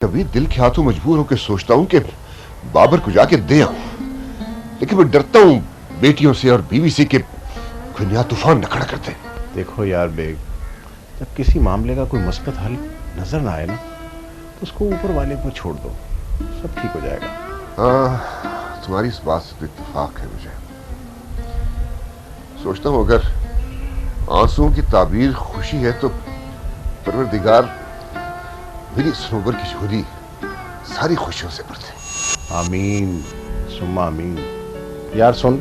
कभी दिल के हाथों मजबूर होकर सोचता हूँ कि बाबर को जाके दे आऊं, लेकिन मैं डरता हूँ बेटियों से और बीवी से कि कोई नया तूफान न खड़ा करते। देखो यार बेग, जब किसी मामले का कोई मुस्बत हल नजर ना आए ना, तो उसको ऊपर वाले पर छोड़ दो, सब ठीक हो जाएगा। हाँ, तुम्हारी इस बात से तो इत्तेफाक है। मुझे सोचता हूँ अगर आंसुओं की ताबीर खुशी है तो परवरदिगार मेरी सनोबर की झोली सारी खुशियों से भर दे। आमीन सुम्मा आमीन। यार सुन,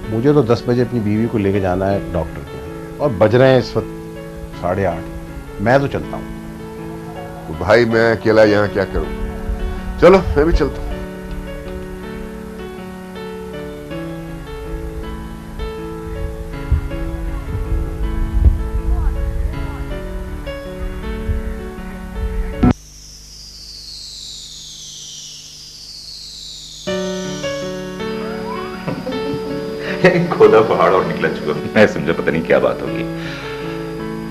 मुझे तो 10 बजे अपनी बीवी को लेके जाना है डॉक्टर के, और बज रहे हैं इस वक्त 8:30। मैं तो चलता हूँ। तो भाई मैं अकेला यहाँ क्या करूँ? चलो मैं भी चलता हूँ। खोदा पहाड़ और निकला चुका। मैं समझा पता नहीं क्या बात होगी।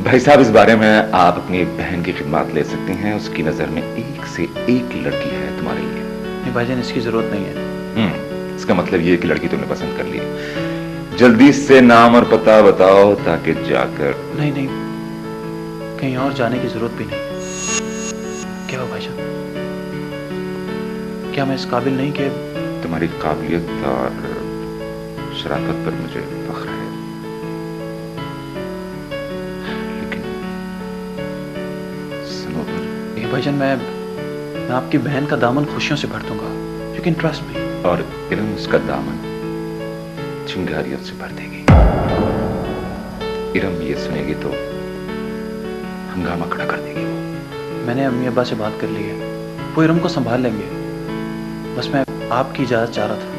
भाई साहब, इस बारे में आप अपनी बहन की खिदमत ले सकती हैं। उसकी नजर में एक से एक लड़की है तुम्हारे लिए। नहीं भाईजान, इसकी जरूरत नहीं है। इसका मतलब ये कि लड़की तुमने पसंद कर ली। जल्दी से नाम और पता बताओ ताकि जाकर। नहीं नहीं, कहीं और जाने की जरूरत भी नहीं। क्या हुआ भाईजान? क्या मैं इस काबिल नहीं कि? तुम्हारी काबिलियत और शराफत पर मुझे फख्र है, लेकिन सनोबर। ये भाईजान, मैं आपकी बहन का दामन खुशियों से भर दूंगा। You can trust me. और इरम उसका दामन चिंगारियों से भर देगी। इरम ये सुनेगी तो हंगामा खड़ा कर देगी। वो मैंने अम्मी अब्बा से बात कर ली है, वो इरम को संभाल लेंगे। बस मैं आपकी इजाजत चाह रहा था।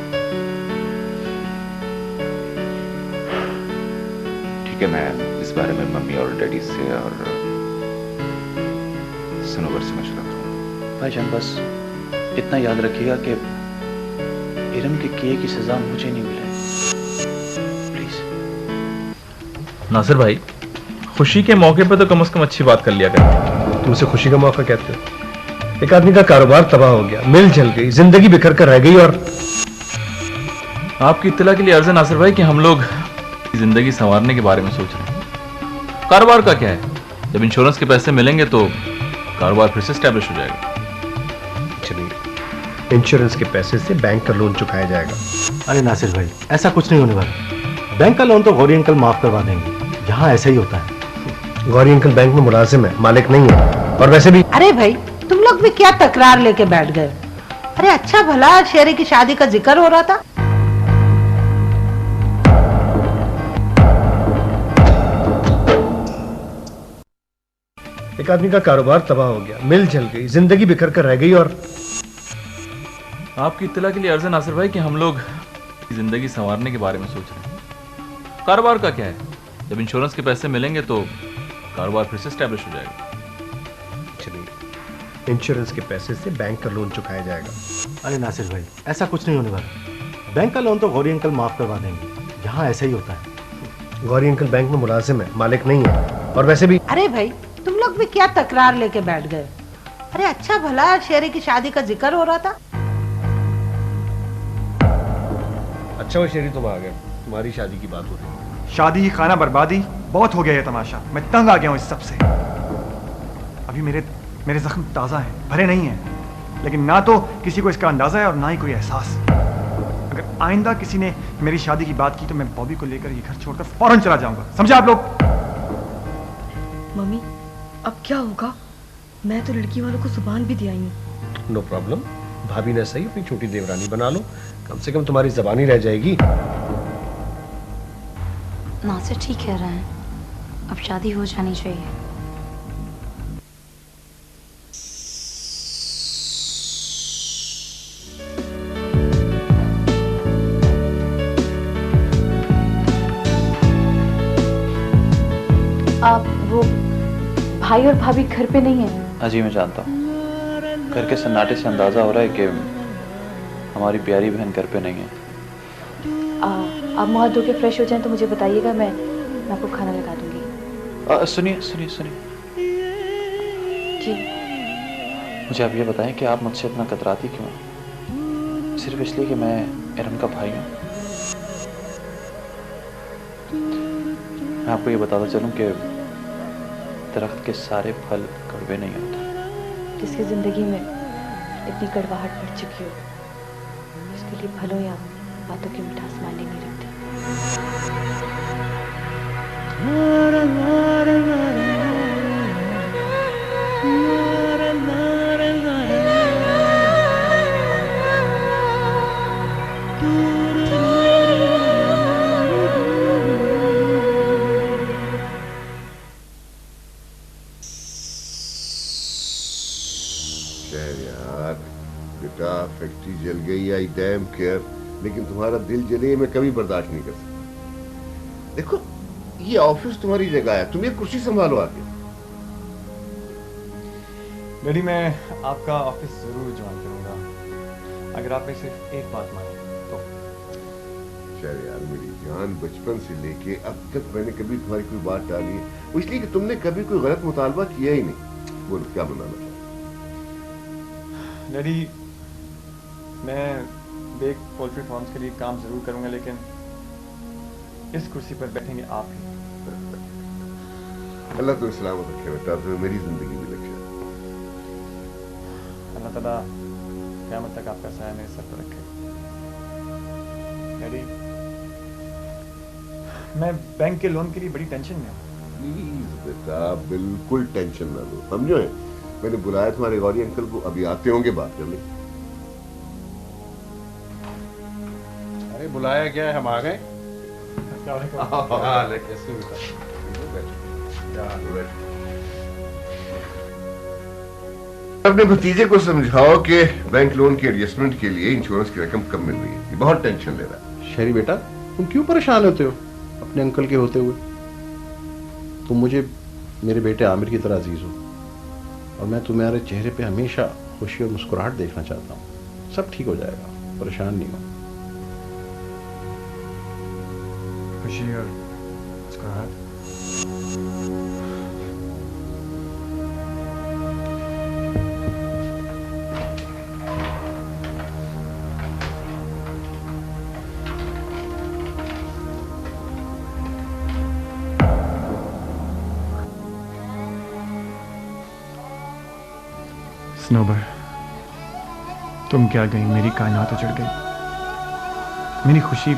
ठीक है, मैं इस बारे में मम्मी और डैडी से और सनोवर से मशवरा करूंगा। भाईजान बस इतना याद रखिएगा कि इरम के किए की सजा मुझे नहीं मिले, प्लीज। नासिर भाई, खुशी के मौके पर तो कम से कम अच्छी बात कर लिया कर। तुम उसे खुशी का मौका कहते हो? एक आदमी का कारोबार तबाह हो गया, मिल जल गई, जिंदगी बिखर कर रह गई। और आपकी इत्तला के लिए अर्ज है नासिर भाई कि हम लोग जिंदगी संवारने के बारे में सोच रहे हैं। कारोबार का क्या है, जब इंश्योरेंस के पैसे मिलेंगे तो कारोबार फिर से स्टैब्लिश हो जाएगा। चलिए, इंश्योरेंस के पैसे से बैंक का लोन चुकाया जाएगा। अरे नासिर भाई, ऐसा कुछ नहीं होने वाला। बैंक का लोन तो गौरी अंकल माफ करवा देंगे। यहाँ ऐसा ही होता है। गौरी अंकल बैंक में मुलाजिम है, मालिक नहीं है। और वैसे भी अरे भाई, तुम लोग भी क्या तकरार लेके बैठ गए? अरे अच्छा भला शेरे की शादी का जिक्र हो रहा था। एक आदमी का कारोबार तबाह हो गया, मिल जल गई, जिंदगी बिखर कर रह गई। और आपकी इत्तला के लिए अर्ज है नासिर भाई कि हम लोग जिंदगी संवारने के बारे में सोच रहे हैं। कारोबार का क्या है, जब इंश्योरेंस के पैसे मिलेंगे तो कारोबार फिर से स्टैब्लिश हो जाएगा। चलिए, इंश्योरेंस के पैसे से बैंक का लोन चुकाया जाएगा। अरे नासिर भाई, ऐसा कुछ नहीं होने वाला। बैंक का लोन तो गौरी अंकल माफ करवा देंगे। यहाँ ऐसा ही होता है। गौरी अंकल बैंक में मुलाजिम है, मालिक नहीं है। और वैसे भी अरे भाई, तुम लोग भी क्या तकरार लेके बैठ गए? अरे अच्छा भला शेरे की शादी का जिक्र हो रहा था। अच्छा वो शेरी, तुम आ गए, तुम्हारी शादी की बात हो रही है। शादी, खाना बर्बादी, बहुत हो गया ये तमाशा। मैं तंग आ गया हूँ इस सब से। अभी मेरे जख्म ताज़ा हैं, भरे नहीं हैं, लेकिन ना तो किसी को इसका अंदाज़ा है और ना ही कोई एहसास। अगर आइंदा किसी ने मेरी शादी की बात की तो मैं बॉबी को लेकर ये घर छोड़कर फौरन चला जाऊंगा। समझे आप लोग? मम्मी, अब क्या होगा? मैं तो लड़की वालों को जुबान भी दिया हूँ। नो प्रॉब्लम, भाभी ने सही अपनी छोटी देवरानी बना लो, कम से कम तुम्हारी जबानी रह जाएगी। नासिर ठीक कह रहे हैं, अब शादी हो जानी चाहिए। आप वो भाई और भाभी घर पे नहीं है? हाँ जी, मैं जानता हूँ। घर के सन्नाटे से अंदाजा हो रहा है कि हमारी प्यारी बहन घर पे नहीं है। आप मुँह हाथ धो के फ्रेश हो जाएं तो मुझे बताइएगा, मैं आपको खाना लगा दूंगी। सुनिए सुनिए सुनिए जी। मुझे आप ये बताएं कि आप मुझसे इतना कतराती क्यों हैं? सिर्फ इसलिए कि मैं इरम का भाई हूँ। मैं आपको ये बताता चलूं कि दरख्त के सारे फल कड़वे नहीं होते। जिसकी जिंदगी में इतनी कड़वाहट बढ़ चुकी हो, उसके लिए फलों या बातों की मिठास मायने नहीं रखती। बेटा फैक्ट्री जल गई, आई डैम केयर, लेकिन तुम्हारा दिल जले मैं कभी बर्दाश्त नहीं कर सकता। देखो ये ऑफिस तुम्हारी जगह है, तुम ये कुर्सी संभालो आके। डैडी मैं आपका ऑफिस जरूर ज्वाइन करूंगा अगर आप में सिर्फ एक बात माने तो। शायद यार मेरी जान, बचपन से लेके अब तक मैंने कभी तुम्हारी कोई बात टाली है, वो इसलिए कि तुमने कभी कोई गलत मुतालबा किया ही नहीं। बोलो क्या बनाना चाहते? डैडी मैं बेक पोल्ट्री फार्म्स के लिए काम जरूर करूंगा, लेकिन इस कुर्सी पर बैठेंगे आप ही। अल्लाह तुम्हें सलामत रखे बेटा, तुम्हें मेरी जिंदगी में रखे। अल्लाह ताला क़यामत तक आपका साया मेरे सर पर रखे। डैडी मैं बैंक के लोन के लिए बड़ी टेंशन में हूँ। प्लीज बेटा बिल्कुल टेंशन ना लो, समझो है मैंने बुलाया तुम्हारे गौरी अंकल को, अभी आते होंगे, बात कर लें। अरे बुलाया क्या है, हम आ गए। अपने भतीजे को समझाओ कि बैंक लोन के एडजस्टमेंट के लिए इंश्योरेंस की रकम कम मिल रही है, बहुत टेंशन ले रहा है। शहरी बेटा तुम क्यों परेशान होते हो अपने अंकल के होते हुए? तुम मुझे मेरे बेटे आमिर की तरह अजीज हो और मैं तुम्हारे चेहरे पे हमेशा खुशी और मुस्कुराहट देखना चाहता हूँ। सब ठीक हो जाएगा, परेशान नहीं हो। खुशी और मुस्कुराहट। स्नोबर तुम क्या गई, मेरी कायनात उजड़ गई। मेरी खुशी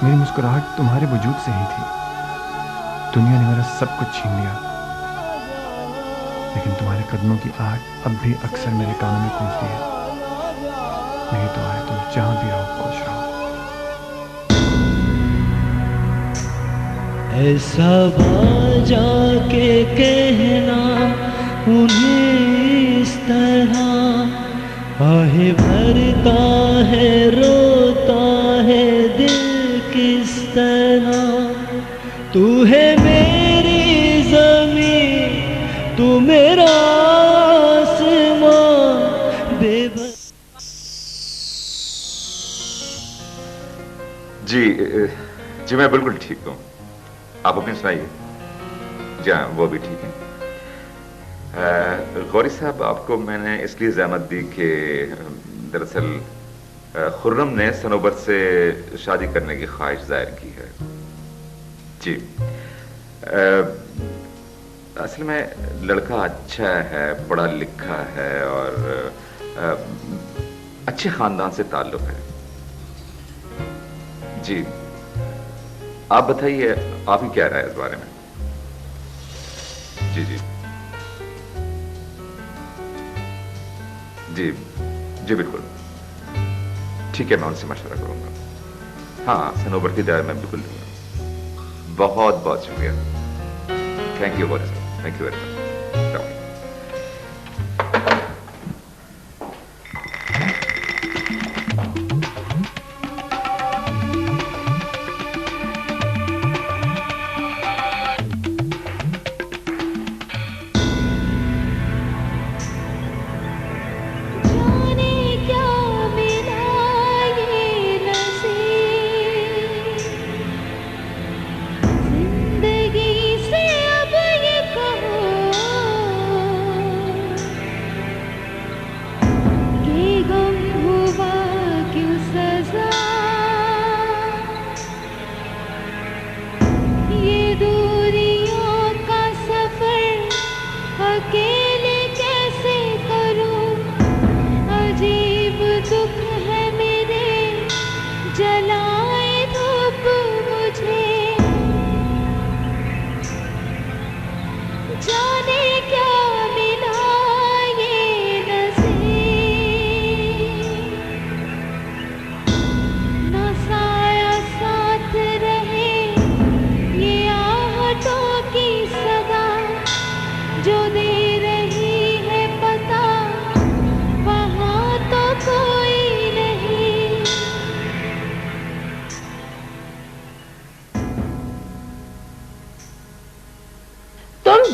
मेरी मुस्कुराहट तुम्हारे वजूद से ही थी। दुनिया ने मेरा सब कुछ छीन लिया, लेकिन तुम्हारे कदमों की आहट अब भी अक्सर मेरे कानों में गूंजती है। मेरी दुआ है तुम जहां भी रहो खुश रहो। ऐसा बाजा के कहना उन्हें इस तरह, आहे भरता है रोता है दिल किस तरह। तू है मेरी ज़मीन तू मेरा आसमां बेबस। जी जी मैं बिल्कुल ठीक हूँ, आप अपनी सुनाइए। जी हाँ वो भी ठीक है। गौरी साहब आपको मैंने इसलिए ज़हमत दी कि दरअसल खुर्रम ने सनोबर से शादी करने की ख्वाहिश जाहिर की है। जी असल में लड़का अच्छा है, पढ़ा लिखा है और अच्छे खानदान से ताल्लुक है। जी आप बताइए आप ही क्या राय है इस बारे में? जी जी जी जी बिल्कुल ठीक है, मैं उनसे मशवरा करूंगा। हाँ सनोबर की राय मैं बिल्कुल दूंगा। बहुत बहुत शुक्रिया, थैंक यू गौरी साहब, थैंक यू वेरी मच। जिंदगी से अब ये कहो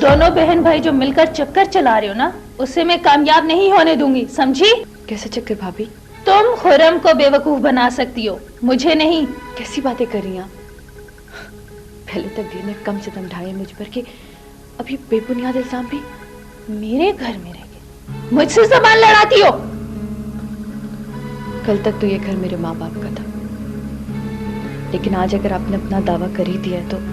दोनों बहन भाई जो मिलकर चक्कर चला रहे हो ना, उसे मैं कामयाब नहीं होने दूंगी, समझी? कैसे चक्कर भाभी? तुम खुर्रम को बेवकूफ बना सकती हो, मुझे नहीं। कैसी बातें कर रही हैं आप? पहले तकदीर ने कम से कम ढाए मुझ पर कि अभी बेबुनियाद इल्जाम भी मेरे घर में रह के मुझसे ज़बान लड़ाती हो। कल तक तो ये घर मेरे माँ बाप का था, लेकिन आज अगर आपने अपना दावा कर ही दिया है तो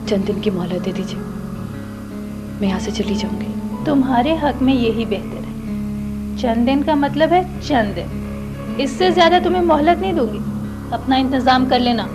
चंद दिन की मोहलत दे दीजिए, मैं यहाँ से चली जाऊंगी। तुम्हारे हक में यही बेहतर है। चंद दिन का मतलब है चंद दिन, इससे ज्यादा तुम्हें मोहलत नहीं दूंगी। अपना इंतजाम कर लेना।